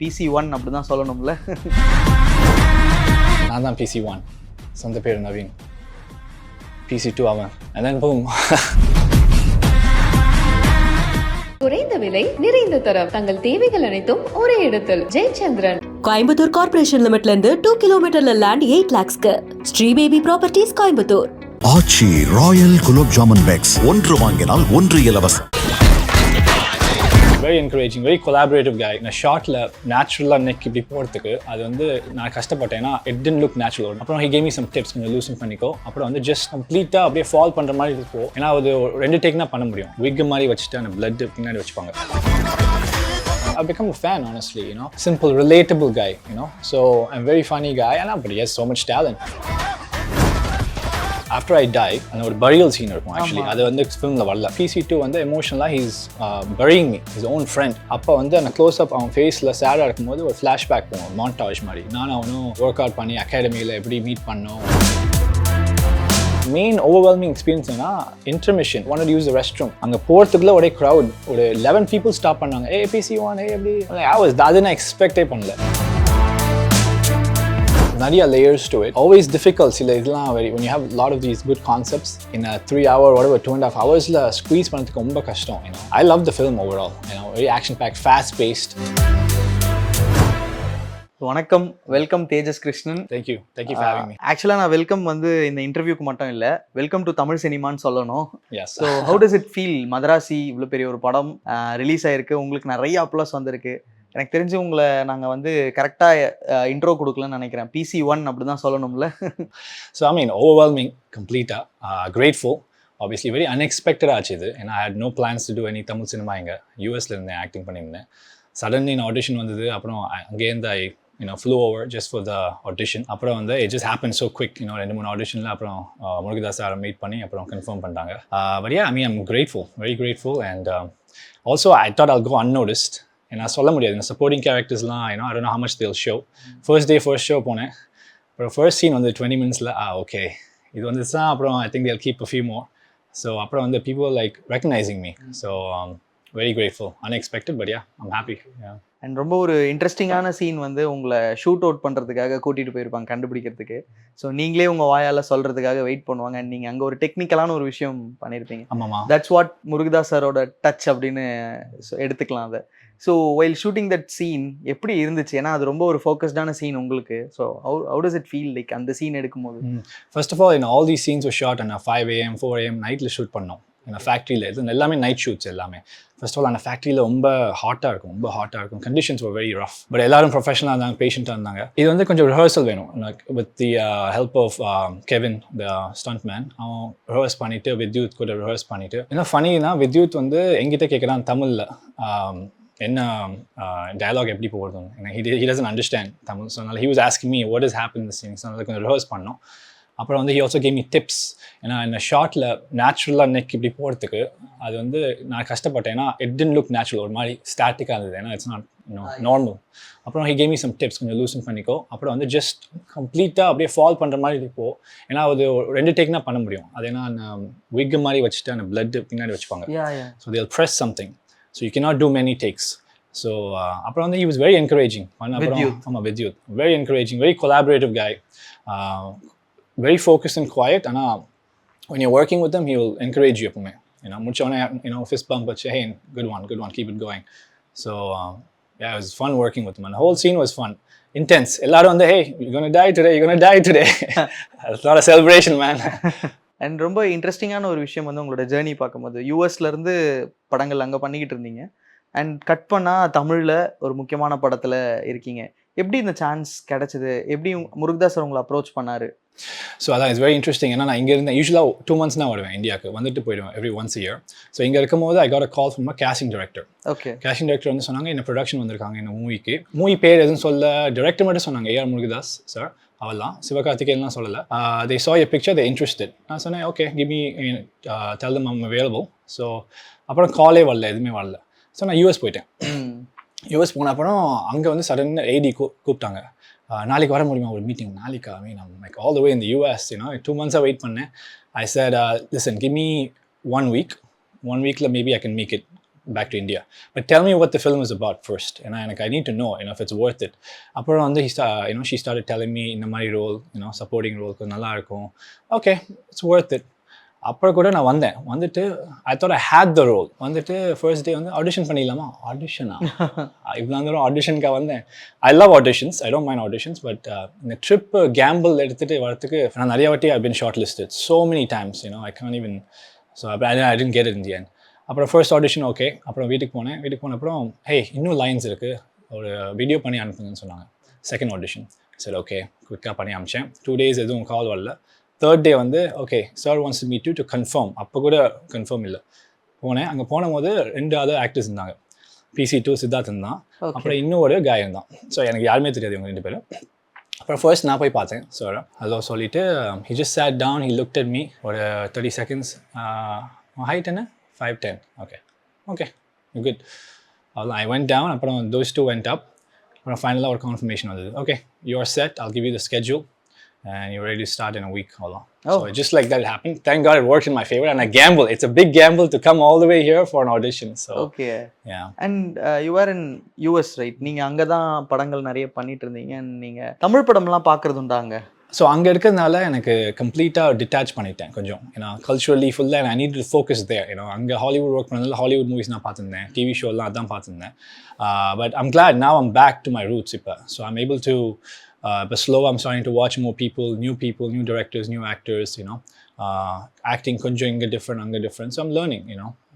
PC1 அப்படி தான் சொல்லணும்ல. நான் தான் PC1, சொந்த பேர் நவீன். PC2 அவன், and then boom. குறைந்த விலை நிறைந்த தரம் தங்கள் தேவைகள் அனைத்தும் ஒரே இடத்தில். ஜெயச்சந்திரன் கோயம்புத்தூர் கார்ப்பரேஷன் லிமிட்ல இருந்து 2 கிலோமீட்டர்ல லேண்ட் 8 lakhsக்கு. Sri Baby Properties Coimbatore. Aachi Royal gulab jamun packs, ஒன்று வாங்கினால் ஒன்று இலவசம். Very encouraging, very collaborative guy. In a shotல naturally neck இப்படி போறதுக்கு அது வந்து நான் கஷ்டப்பட்டேன்னா it didn't look natural. அப்புறம் he gave me some tips, கொஞ்சம் லூசன் பண்ணிக்கோ. அப்புறம் வந்து just கம்ப்ளீட்டா அப்படியே ஃபால் பண்ற மாதிரி இருக்கும். ஏன்னா அது 2 டேக் தான் பண்ண முடியும். wig மாதிரி வச்சுட்டு அந்த blood பின்னாடி வச்சுப்பாங்க. I've become a fan, honestly, you know. Simple, relatable guy, you know. So I'm very funny guy, but he has so much talent. After I die, and ஒரு burial scene இருக்கும் actually. அது வந்து ஃபிலிம்ல வரல. PC2 வந்து எமோஷனலா he's burying me, his own friend. அப்போ வந்து அந்த க்ளோஸ் அப் அவன் ஃபேஸ்ல சேடா இருக்கும்போது ஒரு ஃபிளாஷ்பேக் போகும், மாண்டாஜ் மாதிரி. நான் அவனும் ஒர்க் அவுட் பண்ணி அகாடமியில் எப்படி மீட் பண்ணோம். மெயின் ஓவர்வெல்மிங் எக்ஸ்பீரியன்ஸ் என்ன, intermission wanted to use the restroom. அங்கே போகிறதுக்குள்ள ஒரே க்ரௌட், ஒரு 11 people ஸ்டாப் பண்ணாங்க. PC1 எப்படி அது நான் எக்ஸ்பெக்டே பண்ணல. நிறைய layers to it. Always difficult. சில இதெல்லாம் when you have a lot of these good concepts in a 3 hour, whatever, 2.5 hours squeeze பண்ணதுக்கு ரொம்ப கஷ்டம். You know, I love the film overall. You know, very action packed, fast paced. வணக்கம், welcome Tejas Krishnan. Thank you for having me. ஆக்சுவலாக நான் welcome வந்து இந்த இன்டர்வியூக்கு மட்டும் இல்லை, வெல்கம் டு தமிழ் சினிமான்னு சொல்லணும். Yes. So how does it feel? Madrasi இவ்வளோ பெரிய ஒரு படம் ரிலீஸ் ஆயிருக்கு, உங்களுக்கு நிறைய அப்ளாஸ் வந்திருக்கு. எனக்கு தெரிஞ்சு உங்களை நாங்கள் வந்து கரெக்டாக இன்ட்ரோ கொடுக்கலன்னு நினைக்கிறேன். PC1 அப்படி தான் சொல்லணும்ல. So I mean, overwhelming, complete, grateful. Obviously very unexpected ஆச்சு இது. And I had no plans to do any Tamil cinema. இங்கே யூஎஸ்ல இருந்தேன், ஆக்டிங் பண்ணியிருந்தேன். சடன்லி ஆடிஷன் வந்தது. அப்புறம் அங்கேருந்து flew over just for the audition. அப்புறம் வந்து it just happened so quick. 2-3 ஆடிஷனில் அப்புறம் முருகதாஸ் சாரை மீட் பண்ணி அப்புறம் கன்ஃபார்ம் பண்ணிட்டாங்க. But yeah, I mean, I'm grateful, very grateful. And also I thought I'll go unnoticed. நான் சொல்ல முடியாது, இந்த சப்போர்ட்டிங் கேரக்டர்ஸ்லாம் I don't know how much they'll show. First show போனேன். அப்புறம் ஃபர்ஸ்ட் சீன் வந்து 20 minutesல ஓகே இது வந்துச்சுன்னா அப்புறம் I think they'll keep a few more. So அப்புறம் வந்து people like recognizing me. So very grateful, unexpected, but yeah, I'm happy. Yeah. And ரொம்ப ஒரு இன்ட்ரெஸ்டிங்கான சீன் வந்து உங்களை ஷூட் அவுட் பண்ணுறதுக்காக கூட்டிகிட்டு போயிருப்பாங்க கண்டுபிடிக்கிறதுக்கு. ஸோ நீங்களே உங்கள் வாயால் சொல்கிறதுக்காக வெயிட் பண்ணுவாங்க. அண்ட் நீங்கள் அங்கே ஒரு டெக்னிக்கலான ஒரு விஷயம் பண்ணியிருப்பீங்க. ஆமாம்மா, தட்ஸ் வாட் முருகதாஸ் சாரோட டச் அப்படின்னு எடுத்துக்கலாம் அதை. So while shooting that scene எப்படி இருந்துச்சு? ஏன்னா அது ரொம்ப ஒரு ஃபோக்கஸ்டான சீன் உங்களுக்கு. So how does it feel like அந்த சீன் எடுக்கும்போது? First of all, all these scenes were shot on 5 AM 4 AM நைட்டில் ஷூட் பண்ணோம். ஃபேக்ட்ரியில் இது எல்லாமே நைட் ஷூட்ஸ் எல்லாமே. ஃபர்ஸ்ட் ஆஃப் ஆல் அந்த ஃபேக்ட்ரியில் ரொம்ப ஹாட்டாக இருக்கும். Conditions were very rough. But எல்லாரும் ப்ரொஃபஷனலாக இருந்தாங்க, பேஷண்ட்டாக இருந்தாங்க. இது வந்து கொஞ்சம் ரிஹர்சல் வேணும். With the help of Kevin, the stunt man. அவன் ரிஹர்ஸ் பண்ணிவிட்டு வித்யூத் கூட ரிஹர்ஸ் பண்ணிவிட்டு. என்ன ஃபனினா, வித்யூத் வந்து எங்கிட்ட கேட்குறான் தமிழில் என்ன டயலாக் எப்படி போகிறதுன்னு. ஏன்னா he doesn't understand Tamil. So அதனால் he was asking me what is happening in the scene. So அதனால் கொஞ்சம் ரிஹர்ஸ் பண்ணோம். அப்புறம் வந்து he also gave me tips. ஏன்னா இந்த ஷார்ட்டில் நேச்சுரலாக நெக் இப்படி போகிறதுக்கு அது வந்து நான் கஷ்டப்பட்டேன்னா it didn't look natural, ஒரு மாதிரி ஸ்டாட்டிக்காக இருந்தது. ஏன்னா it's not normal. அப்புறம் he gave me some tips, கொஞ்சம் லூசன் பண்ணிக்கோ. அப்புறம் வந்து ஜஸ்ட் கம்ப்ளீட்டாக அப்படியே ஃபால் பண்ணுற மாதிரி இருக்கும். ஏன்னா அது 2 டேக் தான் பண்ண முடியும். அது ஏன்னா அந்த wig மாதிரி வச்சுட்டு அந்த blood பின்னாடி வச்சுப்பாங்க. So they'll press something. So you cannot do many takes. So அப்புறம் வந்து he was very encouraging. ஆமாம், Vidyut very encouraging, very collaborative guy. Very focused and quiet. And when you're working with him, he will encourage you. Fist bump, but hey, good one, keep it going. So yeah, it was fun working with him, and the whole scene was fun, intense. Ellarum on the hey, you're gonna die today. It's not a celebration, man. And ரொம்ப இன்ட்ரெஸ்டிங்கான ஒரு விஷயம் வந்து உங்களோட journey பார்க்கும்போது, யூஎஸ்லேருந்து படங்கள் அங்கே பண்ணிக்கிட்டு இருந்தீங்க. அண்ட் கட் பண்ணால் தமிழில் ஒரு முக்கியமான படத்தில் இருக்கீங்க. எப்படி இந்த சான்ஸ் கிடச்சிது? எப்படி முருகதாஸ் சார் உங்களை அப்ரோச் பண்ணார்? ஸோ அதான் இட்ஸ் வெரி இன்ட்ரெஸ்டிங். ஏன்னா நான் இங்கே இருந்தேன், யூஸ்வலாக 2 months தான் வருவேன் இந்தியாவுக்கு, வந்துட்டு போயிடுவேன் every once a year. So இங்கே இருக்கும்போது I got a call from a casting director. Okay, casting director வந்து சொன்னாங்க இந்த ப்ரொடக்ஷன் வந்திருக்காங்க இந்த மூவி பேர் எதுவும் சொல்ல, டிரெக்டர் மட்டும் சொன்னாங்க AR முருகதாஸ் சார், அவெல்லாம் சிவகார்த்திகேயன்லாம் சொல்லலை. they saw your picture, they interested. நான் சொன்னேன் okay, give me tell them I'm available. So அப்புறம் காலே வரல, எதுவுமே வரல. ஸோ நான் யூஎஸ் போயிட்டேன். யூஎஸ் போன அப்புறம் அங்கே வந்து சடன் AD கூப்பிட்டாங்க, நாளைக்கு வர முடியுமா ஒரு மீட்டிங்? நாளைக்கு I mean like all the way in the US, 2 months wait பண்ணேன். I said listen, give me 1 week. 1 weekல maybe I can make it. back to India. But tell me what the film is about first. And I need to know, if it's worth it. Appuram வந்து she started telling me in the my role, supporting role நல்லா இருக்கும். Okay, it's worth it. அப்புறம் கூட நான் வந்துட்டு I thought I had the role வந்துட்டு first day வந்து audition பண்ணிடலாமா ஆடிஷனா இவ்வளோ தூரம் ஆடிஷனுக்காக வந்தேன். I love auditions, I don't mind auditions. But இந்த ட்ரிப் கேம்பிள் எடுத்துகிட்டு வரதுக்கு நான் நிறைய வாட்டி I been shortlisted so many times I can even so I didn't get in the end. அப்புறம் ஃபர்ஸ்ட் ஆடிஷன் ஓகே. அப்புறம் வீட்டுக்கு போன அப்புறம் ஹே இன்னும் லைன்ஸ் இருக்குது, ஒரு வீடியோ பண்ணி அனுப்புங்கன்னு சொன்னாங்க. செகண்ட் ஆடிஷன் சரி ஓகே குயிக்காக பண்ணி அனுப்பிச்சேன். 2 days எதுவும் கால் வரல. தேர்ட் டே வந்து okay sir wants to meet you to confirm. அப்போ கூட கன்ஃபார்ம் இல்லை. போனேன். அங்கே போது 2 other ஆக்டர்ஸ் இருந்தாங்க. PC2 சித்தார்த்தன் தான், அப்புறம் இன்னும் ஒரு காயம் தான். ஸோ எனக்கு யாருமே தெரியாது இவங்க 2 பேரும். அப்புறம் ஃபர்ஸ்ட் நான் போய் பார்த்தேன் சார். ஹலோ சொல்லிவிட்டு he just sat down, he looked at me ஒரு 30 seconds. ஹைட் என்ன 5'10". Okay good. அவ்வளோ ஐ went down. அப்புறம் those two went up. அப்புறம் ஃபைனலாக ஒரு கன்ஃபர்மேஷன் வந்தது. Okay you are set, I'll give you the schedule and you're ready to start in a week. So just like that it happened. Thank God it worked in my favor. And I gamble. It's a big gamble to come all the way here for an audition. So okay, yeah. And you are in US, right? நீங்க அங்க தான் படங்கள் நிறைய பண்ணிட்டு இருந்தீங்க. நீங்க தமிழ் படம்லாம் பார்க்கறது உண்டாங்க? ஸோ அங்கே இருக்கிறதுனால எனக்கு கம்ப்ளீட்டாக டிட்டாச் பண்ணிட்டேன் கொஞ்சம். கல்ச்சுரலி ஃபுல்லாக I need to focus there. அங்கே ஹாலிவுட் ஒர்க் பண்ணதில் ஹாலிவுட் மூவிஸ் நான் பார்த்துருந்தேன், டிவி ஷோலாம் அதான் பார்த்துருந்தேன். But I'm glad now I'm back to my roots. இப்போ so I'm able to but slow I'm starting to watch more people, new directors, new actors, acting konjam inga different, so I'm learning,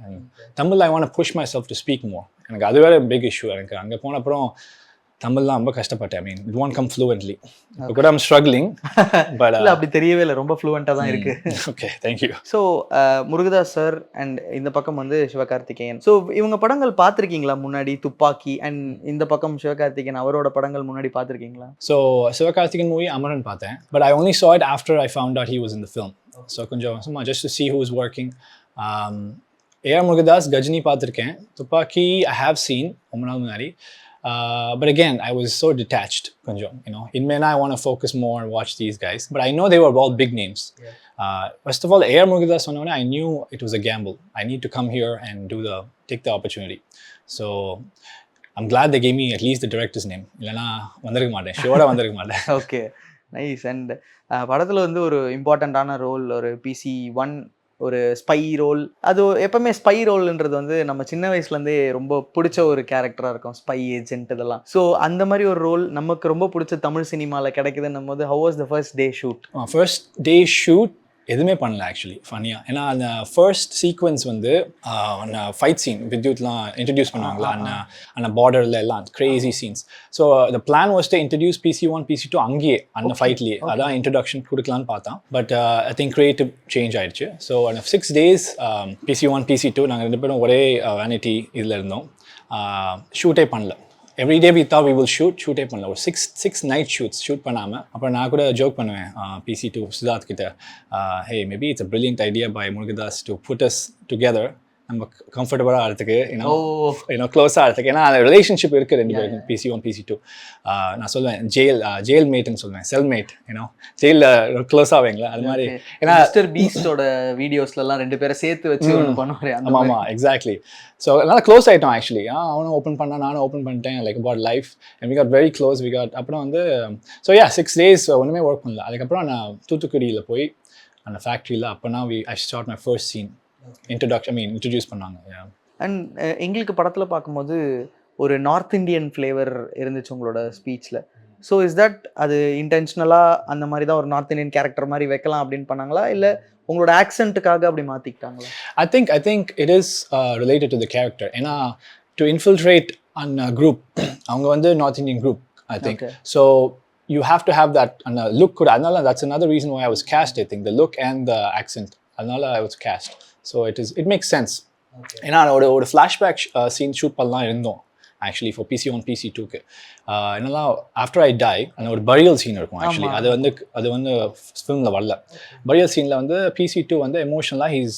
and Tamil I want to push myself to speak more. எனக்கு அது வேற big issue. எனக்கு அங்கே போன அப்புறம் தமிழ்லாம் ரொம்ப கஷ்டப்பட்டேன். I mean it won't come fluently. இப்போ கூட I'm struggling but இல்ல அப்படி தெரியவே இல்லை, ரொம்ப ஃப்ளூவெண்டா தான் இருக்கு. Okay, thank you. So Murugadoss sir and இந்த பக்கம் வந்து சிவகார்த்திகேயன். ஸோ இவங்க படங்கள் பார்த்துருக்கீங்களா முன்னாடி? துப்பாக்கி அண்ட் இந்த பக்கம் சிவகார்த்திகேயன் அவரோட படங்கள் முன்னாடி பார்த்துருக்கீங்களா? ஸோ சிவகார்த்திகேயன் மூவி அமரன் பார்த்தேன். But I only saw it after I found out he was in the film. So கொஞ்சம் சும்மா just to see who is working. A.R. Murugadoss Ghajini பார்த்துருக்கேன். துப்பாக்கி I have seen ரொம்ப நாள் முன்னாடி. But again, I was so detached. In Mena, I want to focus more and watch these guys. But I know they were all big names. Yeah. First of all, A.R. Murugadas, I knew it was a gamble. I need to come here and take the opportunity. So I'm glad they gave me at least the director's name. Illana vandirukka maten, sure vandirukka maten. Okay, nice. And படத்துல வந்து ஒரு இம்பார்ட்டண்டான role, ஒரு PC1 ஒரு spy role. அது எப்பவுமே spy ரோல்ன்றது வந்து நம்ம சின்ன வயசுலேருந்தே ரொம்ப பிடிச்ச ஒரு கேரக்டராக இருக்கும், ஸ்பை ஏஜென்ட் இதெல்லாம். ஸோ அந்த மாதிரி ஒரு ரோல் நமக்கு ரொம்ப பிடிச்ச தமிழ் சினிமாவில் கிடைக்குதுன்னும் போது how was the first day shoot? First day shoot எதுவுமே பண்ணல ஆக்சுவலி ஃபன்னியாக. ஏன்னா அந்த ஃபர்ஸ்ட் சீக்வன்ஸ் வந்து அந்த ஃபைட் சீன் வித்யுத்லாம் இன்ட்ரடியூஸ் பண்ணுவாங்களா அந்த பார்டரில் எல்லாம் Crazy scenes. So the plan was to introduce PC1 PC2 அங்கேயே அந்த ஃபைட்லேயே. அதான் இன்ட்ரடக்ஷன் கொடுக்கலான்னு பார்த்தோம். But I think creative change ஆயிடுச்சு. ஸோ அந்த 6 days PC1 PC2 நாங்கள் 2 பேரும் ஒரே வேனிட்டி இதில் இருந்தோம். ஷூட்டே பண்ணல. Every day we thought we will shoot பண்ணல. ஒரு 6 night shoots ஷூட் பண்ணாமல். அப்புறம் நான் கூட ஜோக் பண்ணுவேன் PC2 சித்தார்த் கிட்ட, hey maybe it's a brilliant idea by Murugadas to put us together. நம்ம கம்ஃபர்டபுளாக ஆகிறதுக்கு க்ளோஸாக ஆகிறதுக்கு. ஏன்னா அந்த ரிலேஷன்ஷிப் இருக்குது 2 பேருக்கும், PC1 PC2. நான் சொல்லுவேன் ஜெயில் மேட்னு சொல்லுவேன், செல்மேட். ஜெயிலில் க்ளோஸ் ஆவீங்களா அது மாதிரி. ஏன்னா மிஸ்டர் பீஸ்டோட வீடியோஸ்லாம் 2 பேரை சேர்த்து வச்சு ஒன்று பண்ணுவார். ஆமாம் எக்ஸாக்ட்லி. ஸோ அதனால் க்ளோஸ் ஆகிட்டோம் ஆக்சுவலி. அவனும் ஓப்பன் பண்ணான், நானும் ஓப்பன் பண்ணிட்டேன். Like about life and we got very close. அப்புறம் வந்து ஸோ 6 days ஒன்றுமே ஒர்க் பண்ணல. அதுக்கப்புறம் நான் தூத்துக்குடியில் போய் அந்த ஃபேக்ட்ரியில் அப்போனா I start my first scene. Introduce பண்ணாங்க. அண்ட் எங்களுக்கு படத்தில் பார்க்கும்போது ஒரு நார்த் இந்தியன் ஃப்ளேவர் இருந்துச்சு உங்களோட ஸ்பீச்சில். ஸோ இஸ் தட் அது இன்டென்ஷனலாக அந்த மாதிரி தான் ஒரு நார்த் இந்தியன் கேரக்டர் மாதிரி வைக்கலாம் அப்படின்னு பண்ணாங்களா, இல்லை உங்களோட ஆக்சென்ட்டுக்காக அப்படி மாற்றிக்கிட்டாங்களா? I think it is related to the character. ஏன்னா to infiltrate on a group, அவங்க வந்து north Indian group I think. Okay. So you have to have that look. அதனால that's another reason why I was cast. I think the look and the accent. அதனால I was cast. So it makes sense. ஏன்னா ஒரு flashback scene shoot பண்ணலாம் இருந்தோம் actually for PC1 PC2க்கு. என்னெல்லாம் after I tie அந்த ஒரு பரியல் scene இருக்கும் actually. அது வந்து ஃபிலிமில் வரல. பரியல் சீனில் வந்து PC2 வந்து எமோஷனலாக he's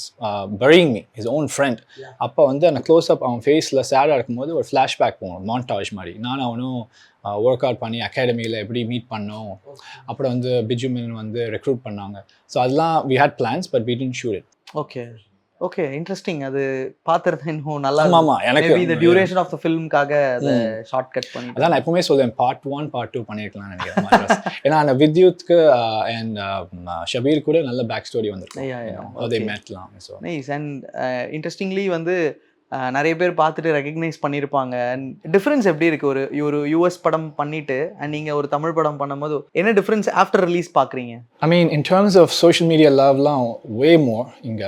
burying me his own friend. அப்போ வந்து அந்த க்ளோஸ்அப் அவன் ஃபேஸில் சேடாக இருக்கும்போது ஒரு ஃப்ளாஷ்பேக் போகும், மான்டாஜ் மாதிரி. நானும் அவனும் ஒர்க் அவுட் பண்ணி அகாடமியில் எப்படி மீட் பண்ணோம். அப்புறம் வந்து பிஜுமின் வந்து ரெக்ரூட் பண்ணாங்க. ஸோ அதெல்லாம் we had plans but we didn't shoot it. Okay okay, interesting. அது பார்த்திருந்தா இன்னும் நல்லா ஆமா, ஆமா. எனக்கு maybe the duration of the ஃபிலிம்காக அத ஷார்ட் கட் பண்ணிட்டு. அதான் நான் எப்பவுமே சொல்லுவேன், பார்ட் 1 பார்ட் 2 பண்ணிருக்கலாம்னு நினைக்கிறேன் மதராஸ். ஏன்னா அந்த வித்யுத்க்கு அண்ட் ஷபீர் கூட நல்ல பேக் ஸ்டோரி வந்திருக்கும். Yeah, yeah. they Okay. metலாம். So nice. And interestingly வந்து நிறைய பேர் பார்த்துட்டு ரெகக்னைஸ் பண்ணியிருப்பாங்க. அண்ட் டிஃப்ரென்ஸ் எப்படி இருக்கு? ஒரு யூஎஸ் படம் பண்ணிட்டு அண்ட் நீங்க ஒரு தமிழ் படம் பண்ணும்போது என்ன டிஃப்ரென்ஸ் ஆஃப்டர் ரிலீஸ் பார்க்குறீங்க? I mean, in terms of social media loveலாம் way more இங்க.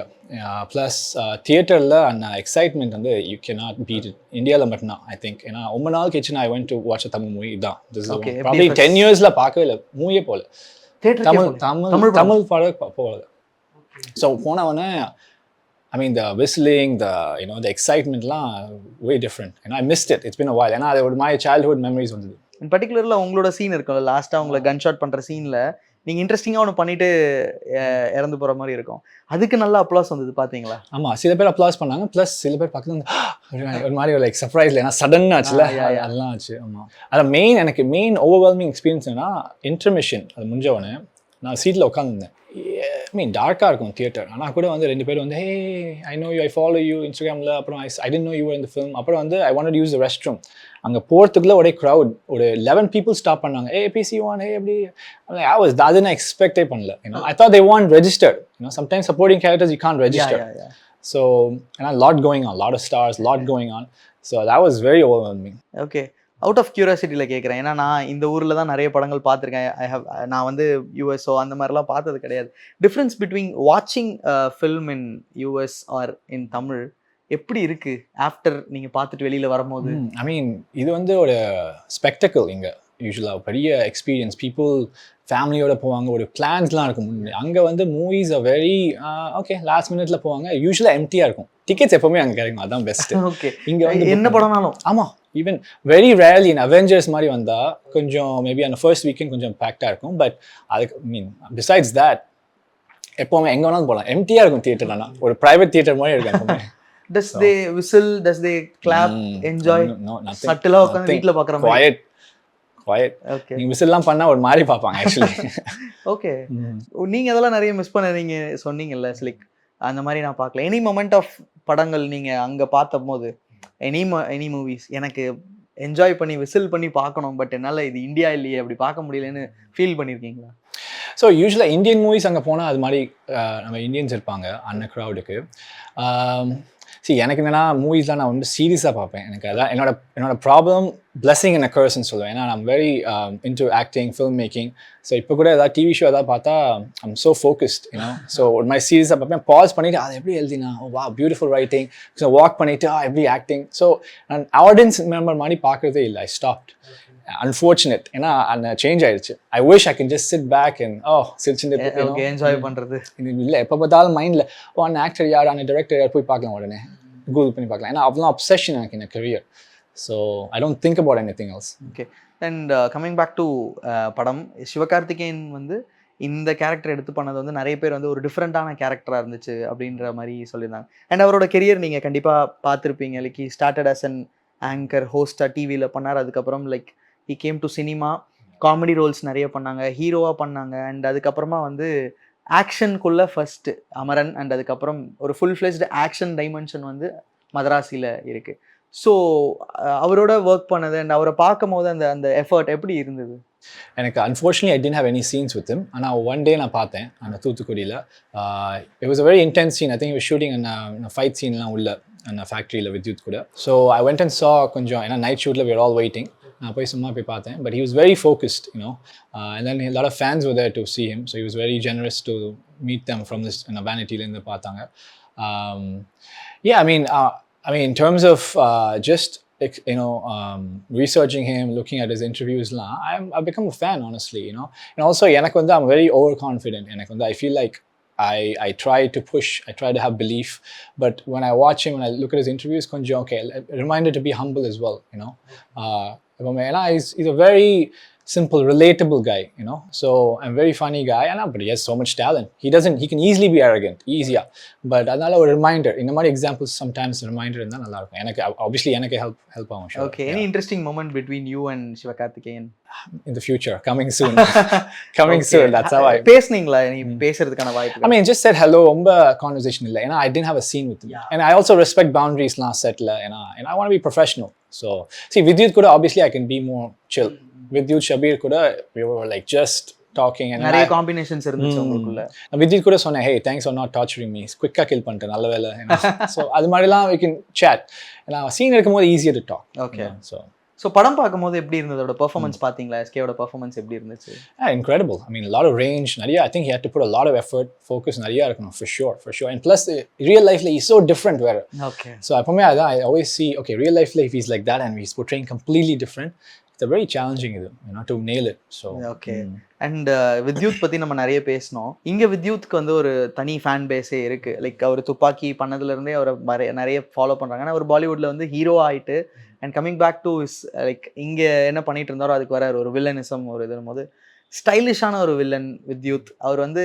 ப்ளஸ் தியேட்டரில் அந்த எக்ஸைட்மெண்ட் வந்து யூ cannot beat it. இந்தியாவில் மட்டும்தான் ஐ திங்க். ஏன்னா ரொம்ப நாள் கழிச்சு I went to watch a Tamil movie. இதான் Okay, probably 10 yearsல பார்க்கவே இல்லை, மூவியே போல. தமிழ் படம் போகல. ஸோ போனவொடனே I mean, the whistling, the excitementலாம் way different. And I missed it. It's been a while. ஏன்னா அது ஒரு மாதிரி childhood memories வந்தது. இன் பர்டிகுலரில் உங்களோட சீன் இருக்கும்ல, லாஸ்ட்டாக உங்களை கன் ஷாட் பண்ணுற சீனில் நீங்கள் இன்ட்ரெஸ்டிங்காக ஒன்று பண்ணிட்டு இறந்து போகிற மாதிரி இருக்கும். அதுக்கு நல்லா அப்ளாஸ் வந்தது பார்த்தீங்களா? ஆமாம், சில பேர் அப்ளாஸ் பண்ணாங்க. ப்ளஸ் சில பேர் பக்கத்தில் வந்து ஒரு மாதிரி லைக் சர்ப்ரைஸில், ஏன்னா சடன் ஆச்சுல, அதெல்லாம் ஆச்சு. ஆமாம், அதான் எனக்கு மெயின் ஓவர்வெல்மிங் எக்ஸ்பீரியன்ஸ் என்னன்னா இன்டர்மிஷன். அது முடிஞ்சவொடனே நான் சீட்டில் உட்காந்துருந்தேன். ஐ மீன் டார்க்காக இருக்கும் தியேட்டர். ஆனால் கூட வந்து 2 பேர் வந்து, hey I know you, I follow you இன்ஸ்டாகிராமில். அப்புறம் ஐ டென்ட் நோ யூ இந்த ஃபிலிம். அப்புறம் வந்து I wanted use the restroom. அங்கே போகிறதுக்குள்ள ஒரே க்ரௌட், ஒரு 11 people ஸ்டாப் பண்ணாங்க. பிசி ஒன், எப்படி அது நான் எக்ஸ்பெக்டே பண்ணல. I thought they want registered. Sometimes supporting characters you can't register. So ஏன்னா lot going on, lot of stars, lot going on. So that was very overwhelming. Okay, out of கியூரியாசிட்டியில் கேட்குறேன். ஏன்னா நான் இந்த ஊரில் தான் நிறைய படங்கள் பார்த்துருக்கேன். நான் வந்து யூஎஸ்ஓ அந்த மாதிரிலாம் பார்த்தது கிடையாது. டிஃப்ரென்ஸ் பிட்வீன் வாட்சிங் ஃபில்ம் இன் யூஎஸ் ஆர் இன் தமிழ் எப்படி இருக்கு ஆஃப்டர் நீங்கள் பார்த்துட்டு வெளியில் வரும்போது? ஐ மீன், இது வந்து ஒரு ஸ்பெக்டக்கிள். இங்கே யூஸ்வலாக பெரிய எக்ஸ்பீரியன்ஸ். பீப்புள் ஃபேமிலியோட போவாங்க, ஒரு பிளான்ஸ்லாம் இருக்கும். அங்கே வந்து மூவிஸ் வெரி ஓகே, லாஸ்ட் மினிட்ல போவாங்க. யூஸ்வலாக எம்டியாக இருக்கும். டிக்கெட்ஸ் எப்பவுமே அங்கே கிடைக்கும், அதான் பெஸ்ட். ஓகே, இங்கே வந்து என்ன படம்னாலும். ஆமாம், ஈவன் வெரி ரேர்லி இன் அவெஞ்சர்ஸ் மாதிரி வந்தால் கொஞ்சம் மேபி அந்த ஃபர்ஸ்ட் வீக்கெண்ட் கொஞ்சம் பேக்டாக இருக்கும். பட் அதுக்கு மீன் பிசைட்ஸ் தேட் எப்போவுமே எங்கே வேணாலும் போகலாம். எம்டியாக இருக்கும் தியேட்டர். ஆனால் ஒரு ப்ரைவேட் தியேட்டர் மாதிரி இருக்கும் எப்பவுமே. Does they whistle? Does they clap? Enjoy? No, nothing. சட்டிலா உட்கார்ந்து வீட்ல பார்க்குற மாதிரி. Quiet. ஓகே, நீங்க விசில்லாம் பண்ணா ஒரு மாதிரி பார்ப்பாங்க ஆக்சுவலி. ஓகே, நீங்க அதெல்லாம் நிறைய மிஸ் பண்ணீங்க சொன்னீங்கல்ல. லைக் அந்த மாதிரி நான் பார்க்கல. எனி மொமெண்ட் ஆஃப் படங்கள் நீங்க அங்க பார்த்தபோது, எனி மூவிஸ் எனக்கு என்ஜாய் பண்ணி விசில் பண்ணி பார்க்கணும், பட் என்னால் இது இந்தியா இல்லையே, அப்படி பார்க்க முடியலன்னு ஃபீல் பண்ணியிருக்கீங்களா? ஸோ யூஸ்வலாக இந்தியன் மூவிஸ் அங்கே போனால் அது மாதிரி நம்ம இந்தியன்ஸ் இருப்பாங்க அந்த க்ரௌடுக்கு. எனக்கு என்னன்னா மூவிஸ்லாம் நான் வந்து சீரியஸாக பார்ப்பேன். எனக்கு அதான் என்னோட ப்ராப்ளம். பிளெஸிங் அண்ட் கர்ஸ்ன்னு சொல்லுவேன். ஏன்னா நான் very into acting, film making. So இப்போ கூட ஏதாவது டிவி ஷோ ஏதாவது பார்த்தா ஐம் ஸோ ஃபோக்கஸ்ட். ஸோ ஒரு மாதிரி சீரியஸாக பார்ப்பேன். பாஸ் பண்ணிவிட்டு அதை எப்படி எழுதினா, வா பியூட்டிஃபுல் ரைட்டிங். ஸோ வாக் பண்ணிவிட்டு எப்படி ஆக்டிங். ஸோ நான் ஆடியன்ஸ் மெம்பர் மாதிரி பார்க்குறதே இல்லை. I stopped. அன்ஃபார்ச்சுனேட். ஏன்னா அந்த சேஞ்ச் ஆயிடுச்சு. I wish I can just sit back and சிரிச்சுட்டு என்ஜாய் பண்ணுறது இல்லை. எப்போ பார்த்தாலும் மைண்டில் அந்த ஆக்டர் யார், அந்த டைரக்டர் யார் போய் பார்க்கலாம், உடனே கூகுள் பண்ணி பார்க்கலாம். ஏன்னா அவ்வளோ அப்சஷன் எனக்கு இந்த career. So I don't think about anything else. Okay, and coming back to படம், சிவகார்த்திகேயன் வந்து இந்த கேரக்டர் எடுத்து பண்ணது வந்து நிறைய பேர் வந்து ஒரு டிஃப்ரெண்ட்டான கேரக்டராக இருந்துச்சு அப்படின்ற மாதிரி சொல்லியிருந்தாங்க. அண்ட் அவரோட கெரியர் நீங்கள் கண்டிப்பாக பார்த்துருப்பீங்க. Like he started as an anchor, ஹோஸ்டாக டிவியில் பண்ணார். அதுக்கப்புறம் like he came to cinema, comedy roles நிறைய பண்ணாங்க, ஹீரோவாக பண்ணாங்க. அண்ட் அதுக்கப்புறமா வந்து ஆக்ஷனுக்குள்ளே ஃபர்ஸ்ட் அமரன், அண்ட் அதுக்கப்புறம் ஒரு ஃபுல் ஃப்ளெஜ்டு ஆக்ஷன் டைமென்ஷன் வந்து மதராசியில் இருக்குது. ஸோ அவரோட ஒர்க் பண்ணது அண்ட் அவரை பார்க்கும் போது அந்த எஃபர்ட் எப்படி இருந்தது? எனக்கு unfortunately I didn't have any scenes with him. ஆனால் ஒன் டே நான் பார்த்தேன் அந்த தூத்துக்குடியில். It was a very intense scene. I think you shooting அந்த ஃபைட் சீன்லாம் உள்ள அந்த ஃபேக்ட்ரியில் வித்யுத் கூட. So I went and saw கொஞ்சம், ஏன்னா நைட் ஷூட்டில் we were all waiting. நான் போய் சும்மா போய் பார்த்தேன். But he was very focused, and then a lot of fans were there to see him. So he was very generous to meet them from this vanity-லேருந்து பார்த்தாங்க. Yeah, I mean in terms of just researching him, looking at his interviews, I've become a fan, honestly, and also எனக்கு வந்து I'm very overconfident. எனக்கு வந்து I feel like I try to push, I try to have belief, but when I watch him, when I look at his interviews, konjam okay, reminded to be humble as well, ஏன்னா he's a very simple, relatable guy, you know. So I'm very funny guy, but he has so much talent. He can easily be arrogant, easier. But adala a reminder, in the examples sometimes a reminder irundha nalla irukum. Enak obviously enak help agum, sure. Okay, any interesting moment between you and Sivakarthikeyan? In the future, coming soon. Coming soon, that's how I பேசுனீங்களா நீ பேசுறதுக்கான வாய்ப்பு? I mean, just said hello, umba conversation illa, you know. I didn't have a scene with him. And I also respect boundaries la set la, you know, and I want to be professional. So see, with you kuda obviously I can be more chill. With you Shabir kuda we were like just talking, and நிறைய combinations இருந்துச்சு உங்களுக்குள்ள. with you kuda sonna, hey, thanks for not torturing me, quick kill பண்ணிட்டேன் நல்ல வேளை, you know. So அது மாதிரிலாம் we can chat, and scene இருக்கும்போது easier to talk. Okay, you know, so படம் பார்க்கும்போது எப்படி இருந்தது? அதோட பெர்ஃபார்மன்ஸ் பாத்தீங்களா? எஸ்கேவோட பெர்ஃபார்மன்ஸ் எப்படி இருந்துச்சு? Yeah, incredible. I mean, a lot of range. Nariya, I think he had to put a lot of effort, focus. Nariya, for sure. And plus, real life, like, he's so different. Where Okay. So I always see, okay, real life, like, if he's like that and he's portraying completely different, it's a very challenging, you know, to nail it. So okay. And Vidyut பத்தி நம்ம நிறைய பேசணும். இங்க வித்யூத்க்கு வந்து ஒரு தனி fan பேஸே இருக்கு. Like அவர் துப்பாக்கி பண்ணதுல இருந்தே அவரை நிறைய ஃபாலோ பண்றாங்க. ஆனா அவர் பாலிவுட்ல வந்து ஹீரோ ஆயிட்டு and coming back to is like இங்க என்ன பண்ணிட்டு இருந்தாரோ அதுக்கு வர ஒரு வில்லனிசம் ஒரு இதும் போது ஸ்டைலிஷான ஒரு வில்லன் வித்யூத். அவர் வந்து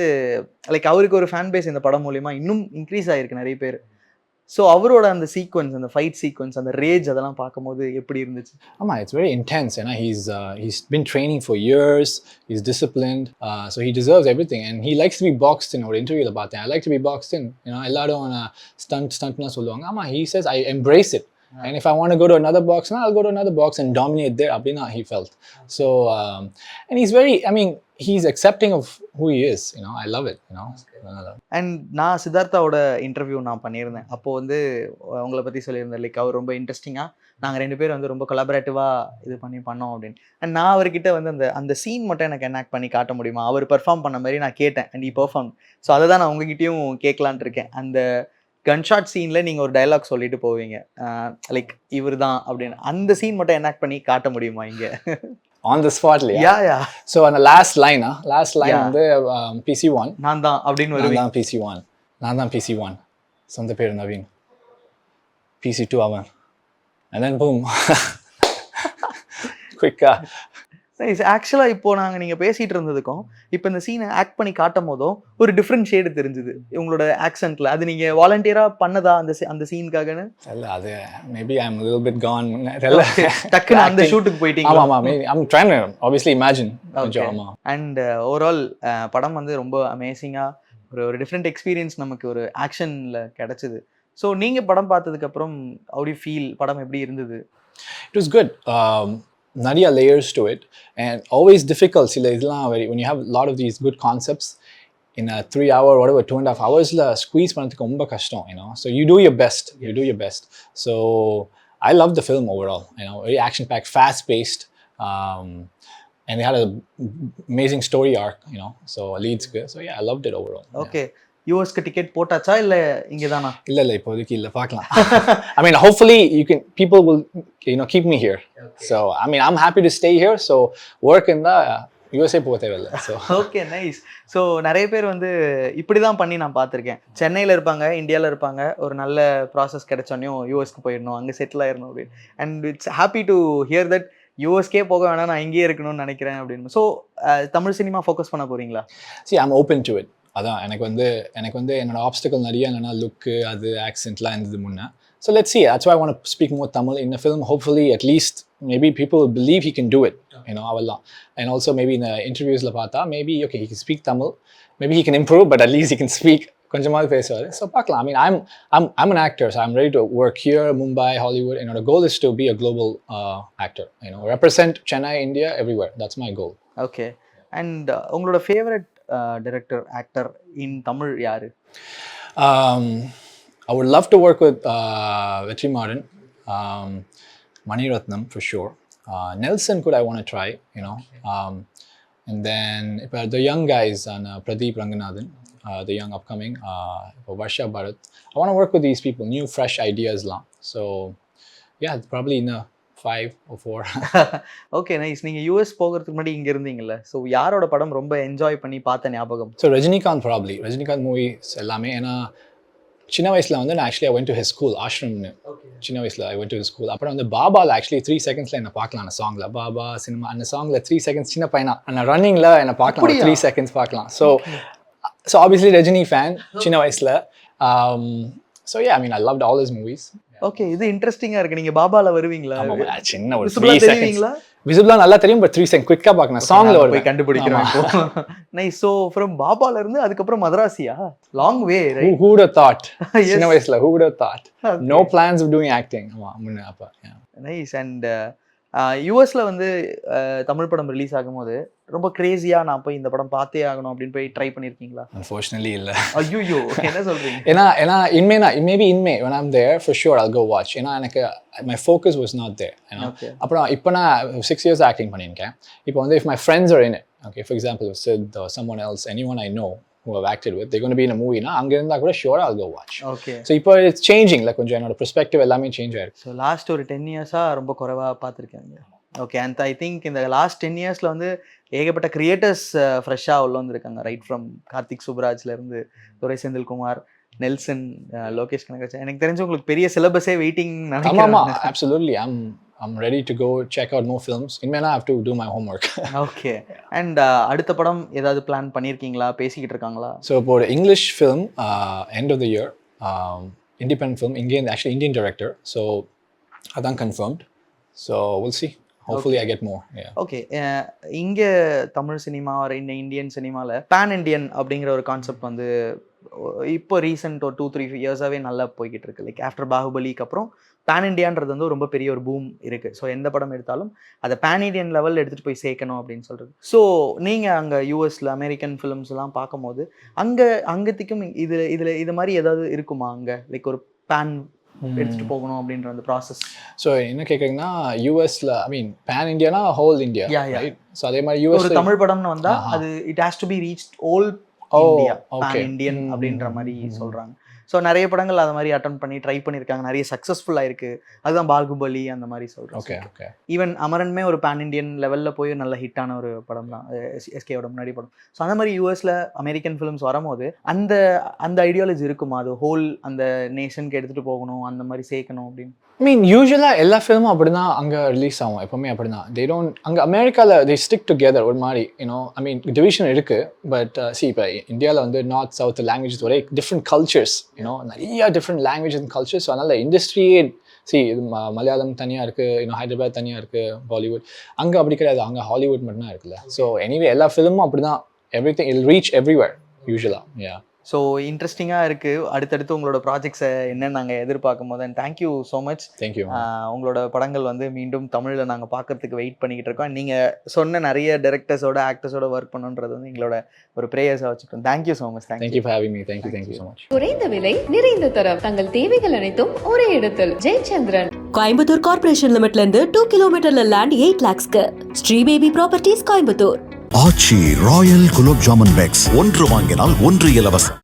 லைக் அவருக்கு ஒரு ஃபேன் பேஸ் இந்த படம் மூலியமா இன்னும் இன்க்ரீஸ் ஆயிருக்கு நிறைய பேர். ஸோ அவரோட அந்த சீக்வன்ஸ், அந்த ஃபைட் சீக்வன்ஸ், அந்த ரேஜ் அதெல்லாம் பார்க்கும்போது எப்படி இருந்துச்சு? ஆமாம், இட்ஸ் வெரி இன்டென்ஸ். ஏன்னா he's been training for years, he's disciplined, so he deserves everything, and he likes to be boxed in. ஒரு இன்டர்வியூவில் பார்த்தேன், I like to be boxed in, you know. எல்லாரும் ஸ்டண்ட்லாம் சொல்லுவாங்க. ஆமாம், he says I embrace it. And if I want to go to another box, I'll go to another box and dominate there. Abhina, he felt. So, and he's very, I mean, he's accepting of who he is, you know. I love it, you know. And நான் சித்தார்த்தாவோட interview நான் பண்ணியிருந்தேன். அப்போ வந்து உங்களை பற்றி சொல்லியிருந்தேன், like அவர் ரொம்ப இன்ட்ரெஸ்டிங்காக நாங்கள் 2 பேர் வந்து ரொம்ப கொலாபரேட்டிவாக இது பண்ணோம் அப்படின்னு. அண்ட் நான் அவர்கிட்ட வந்து அந்த சீன் மட்டும் எனக்கு என்னாக்ட் பண்ணி காட்ட முடியுமா, அவர் பெர்ஃபார்ம் பண்ண மாதிரி நான் கேட்டேன். And he perform. ஸோ அதை தான் நான் உங்ககிட்டயும் கேட்கலான் இருக்கேன். அந்த கன்ஷாட் சீனில் நீங்கள் ஒரு டைலாக் சொல்லிட்டு போவீங்க, லைக் இவர் தான் அப்படின்னு. அந்த சீன் மட்டும் என்னாக்ட் பண்ணி காட்ட முடியுமா இங்கே? On the spot, yeah. So on the last line வந்து PC1 நான் தான் அப்படின்னு வருவேன். நான் தான் PC1 சொந்த பேர் நவீன், PC2 அவன், and then boom. குயிக்கா. ஆக்சுவலாக இப்போ நீங்கள் பேசிகிட்டு இருந்ததுக்கும் இப்போ இந்த சீனை ஆக்ட் பண்ணி காட்டும் போதும் ஒரு டிஃப்ரெண்ட் ஷேடு தெரிஞ்சுது உங்களோட ஆக்சென்ட்ல. அது நீங்கள் வாலண்டியராக பண்ணதா அந்த சீனுக்காகன்னு? இல்லை, அது maybe I am a little bit gone. டக்குன்னு அந்த ஷூட்டுக்கு போயிட்டீங்க? ஆமாம், I'm trying to obviously imagine. And overall படம் வந்து ரொம்ப அமேசிங்காக ஒரு டிஃப்ரெண்ட் எக்ஸ்பீரியன்ஸ் நமக்கு ஒரு ஆக்ஷனில் கிடச்சிது. ஸோ நீங்கள் படம் பார்த்ததுக்கப்புறம் how do you feel? படம் எப்படி இருந்தது? It was good. Nariya layers to it, and always difficult. When you have a lot of these good concepts in a 3 hour, whatever, 2.5 hours, squeeze panadhukku romba kashtam, you know. So you do your best. Yes. You do your best. So I love the film overall. You know, very action packed, fast paced, and it had a amazing story arc, you know. So leads good. So yeah, I loved it overall. Okay. யூஎஸ்க்கு ticket போட்டாச்சா இல்லை இங்கே தானா? இல்லை இப்போதைக்கு இல்லை, பார்க்கலாம். I mean, hopefully people will, you know, keep me here. Okay. So I mean, I'm happy to stay here. So work in the USA போக தேவையில்லை. So okay, nice. ஸோ நிறைய பேர் வந்து இப்படி தான் பண்ணி நான் பார்த்துருக்கேன். சென்னையில் இருப்பாங்க, இந்தியாவில் இருப்பாங்க, ஒரு நல்ல ப்ராசஸ் கிடைச்சோன்னையும் யூஎஸ்க்கு போயிடணும், அங்கே செட்டில் ஆயிடணும் அப்படின்னு. And it's happy to hear that USK போக வேணாம், நான் இங்கேயே இருக்கணும்னு நினைக்கிறேன் அப்படின்னு. ஸோ தமிழ் சினிமா ஃபோக்கஸ் பண்ண போகிறீங்களா? See, I'm open to it. அதான் எனக்கு வந்து என்னோட ஆப்ஸ்டிக்கல் நிறைய என்னென்னா லுக்கு, அது ஆக்சென்ட்லாம் இருந்தது முன்னே. So let's see, that's why I want to speak more Tamil in the film. Hopefully at least maybe people will believe he can do it, you know, அவெல்லாம். And also maybe in the interviewsல பார்த்தா maybe okay, he can speak Tamil, maybe he can improve, but at least he can speak கொஞ்சமாவது பேசுவார். So பார்க்கலாம். I mean, I'm an actor, so I'm ready to work here, Mumbai, Hollywood. என்னோட goal is to be a global actor, you know, represent Chennai, India, everywhere. That's my goal. Okay. And உங்களோட favourite director, actor in Tamil யாரு? I would love to work with Vetrimaran, Mani Ratnam for sure. Nelson could I want to try, you know. And then the young guys, Pradeep Ranganathan, the young upcoming, Varsha Bharat. I want to work with these people, new fresh ideas la. So yeah, probably in a 5 or 4. Okay, nice. நீங்கள் US போகிறதுக்கு முன்னாடி இங்கே இருந்தீங்கல்ல, so யாரோட படம் ரொம்ப enjoy பண்ணி பார்த்த ஞாபகம்? So Rajinikanth, probably Rajinikanth movies எல்லாமே. ஏன்னா சின்ன வயசில் வந்து நான் actually I went to his school ஆஷ்ரம்னு சின்ன வயசில் I went to his school. அப்புறம் வந்து பாபாவில் ஆக்சுவலி 3 செகண்ட்ஸில் என்னை பார்க்கலாம் அந்த சாங்கில் பாபா சினிமா அந்த சாங்கில் 3 செகண்ட்ஸ் சின்ன பையனா அந்த ரன்னிங்கில் என்னை பார்க்கலாம் 3 செகண்ட்ஸ் பார்க்கலாம். ஸோ ஆப்வியஸ்லி ரஜினி ஃபேன் சின்ன வயசில். So I mean I loved all his movies. Okay, இது இன்ட்ரெஸ்டிங்கா இருக்கு. நீங்க பாபால வருவீங்களா? சின்ன ஒரு Visible-ஆ 3 தெரியுவீங்களா? செகண்ட்ஸ் விசிபிளா நல்லா தெரியும், பட் 3 செகண்ட் குயிக்கா பார்க்கணும் சாங்ல ஒரு போய் கண்டுபிடிக்கிறோம் இப்போ. நைஸ். சோ ஃப்ரம் பாபால இருந்து அதுக்கப்புறம் மதராசியா? Long way, right? who would have thought சின்ன வயசுல who would have thought no plans of doing acting. ஆமா முன்ன அப்ப நைஸ். அண்ட் யூஎஸ்ல வந்து தமிழ் படம் ரிலீஸ் ஆகும்போது ரொம்ப கிரேசியா நான் போய் இந்த படம் பார்த்தே ஆகணும் அப்படின்னு போய் ட்ரை பண்ணிருக்கீங்களா? unfortunately இல்ல. ஐயோ, என்ன சொல்றீங்க? ஏன்னா maybe in May when I'm there for sure I'll go watch. ஏன்னா எனக்கு my focus was not there. அப்புறம் இப்போ நான் 6 years acting பண்ணிருக்கேன். இப்போ வந்து if my friends are in it, okay, for example if Sid or someone else, anyone I know who I've acted with, they're going to be in a movie na anga irundha kuda sure I'll go watch. Okay, so ipo it's changing, like konja enoda perspective ellame change aayirukku. So last ஒரு 10 years ரொம்ப குறைவா பார்த்திருக்கேன். Okay, and I think இந்த last 10 இயர்ஸ்ல வந்து ஏகப்பட்ட creators ஃப்ரெஷ்ஷாக உள்ள வந்திருக்காங்க. ரைட் ஃப்ரம் கார்த்திக் சுப்ராஜ்ல இருந்து துரை செந்தில்குமார், நெல்சன், லோகேஷ் கனகராஜ். எனக்கு தெரிஞ்சு உங்களுக்கு பெரிய சிலபஸே வெயிட்டிங் நினைக்கிறேன். ஆமா, absolutely. I'm ready to go check out more films. Inmena I have to do my homework. Okay. And அடுத்த படம் ஏதாவது பிளான் பண்ணிருக்கீங்களா? பேசிக்கிட்டு இருக்காங்களா? So for the English film end of the year, independent film, actually Indian director. So adan confirmed. So we'll see. Hopefully I get more. Yeah. Okay. இங்க Tamil cinema ஒரு Indian சினிமால pan Indian அப்படிங்கிற ஒரு concept வந்து இப்போ recent ஒரு 2-3 இயர்ஸாவே நல்லா போய்கிட்டு இருக்கு. லைக் ஆஃப்டர் பாகுபலிக்கு அப்புறம் பேன் இண்டியான்றது வந்து ரொம்ப பெரிய ஒரு பூம் இருக்கு. ஸோ எந்த படம் எடுத்தாலும் அதை பேன் இண்டியன் லெவலில் எடுத்துகிட்டு போய் சேர்க்கணும் அப்படின்னு சொல்கிறது. ஸோ நீங்கள் அங்கே யூஎஸில் அமெரிக்கன் ஃபிலிம்ஸ் எல்லாம் பார்க்கும்போது அங்கத்திக்கும் இது மாதிரி ஏதாவது இருக்குமா? அங்கே லைக் ஒரு பேன் எடுத்துகிட்டு போகணும் அப்படின்ற அந்த ப்ராசஸ். ஸோ என்ன கேட்குறீங்கன்னா யூஎஸில் ஐ மீன் பேன் இண்டியானா ஹோல் இந்தியா, ரைட்? ஸோ அதே மாதிரி யூஎஸ் ஒரு தமிழ் படம்னு வந்தால் அது it has to be reach all India, pan Indian அப்படின்ற மாதிரி சொல்கிறாங்க. ஸோ நிறைய படங்கள் அதை மாதிரி அட்டன் பண்ணி ட்ரை பண்ணியிருக்காங்க, நிறைய சக்ஸஸ்ஃபுல்லாக இருக்குது. அதுதான் பாகுபலி அந்த மாதிரி சொல்கிறேன். ஓகே. ஈவன் அமரன்மே ஒரு பேன் இண்டியன் லெவலில் போய் நல்ல ஹிட்டான ஒரு படம் தான், எஸ்கேவோட முன்னாடி படம். ஸோ அந்த மாதிரி யூஎஸில் அமெரிக்கன் ஃபிலிம்ஸ் வரும்போது அந்த ஐடியாலஜி இருக்குமா? அது ஹோல் அந்த நேஷனுக்கு எடுத்துகிட்டு போகணும், அந்த மாதிரி சேர்க்கணும் அப்படின்னு. ஐ மீன் யூஸ்வலாக எல்லா ஃபிலிமும் அப்படி தான் அங்கே ரிலீஸ் ஆகும், எப்போவுமே அப்படி தான். தே டோன்ட் அங்கே அமெரிக்காவில் தே ஸ்டிக் டுகெதர் ஒரு மாதிரி, யூனோ. ஐ மீன் டிவிஷன் இருக்குது, பட் இப்போ இந்தியாவில் வந்து நார்த் சவுத் லாங்குவேஜஸ் ஒரே டிஃப்ரெண்ட் கல்ச்சர்ஸ், யூனோ, நிறைய different language and cultures. So அதனால் இண்டஸ்ட்ரியே இது மலையாளம் தனியாக இருக்குது, இன்னும் ஹைதராபாத் தனியாக இருக்குது, பாலிவுட். அங்கே அப்படி கிடையாது, அங்கே ஹாலிவுட் மட்டும்தான் இருக்குல்ல. ஸோ எனிவே எல்லா ஃபிலிமும் அப்படி தான், எவ்ரி திங் இல் ரீச் எவ்ரிவேர் யூஸ்வலாக. யா. ஸோ இன்ட்ரெஸ்டிங்காக இருக்குது. அடுத்தடுத்து உங்களோட ப்ராஜெக்ட்ஸை என்னென்னு நாங்கள் எதிர்பார்க்கும் போது. And thank you so much. Thank you. உங்களோட படங்கள் வந்து மீண்டும் தமிழில் நாங்கள் பார்க்கறதுக்கு வெயிட் பண்ணிக்கிட்டு இருக்கோம். நீங்கள் சொன்ன நிறைய டைரக்டர்ஸோட ஆக்டர்ஸோட ஒர்க் பண்ணுன்றது வந்து எங்களோட ஒரு ப்ரேயர்ஸாக வச்சுக்கோம். Thank you so much. Thank you for having me. Thank you so much. குறைந்த விலை நிறைந்த தரம் தங்கள் தேவைகள் அனைத்தும் ஒரே இடத்தில். ஜெயச்சந்திரன். கோயம்புத்தூர் கார்ப்பரேஷன் லிமிட்ல இருந்து 2 கிலோமீட்டர்ல லேண்ட் 8 lakhsக்கு. Sri Baby Properties Coimbatore. Aachi Royal gulab jamun packs 1 வாங்கினால் 1 இலவசம்.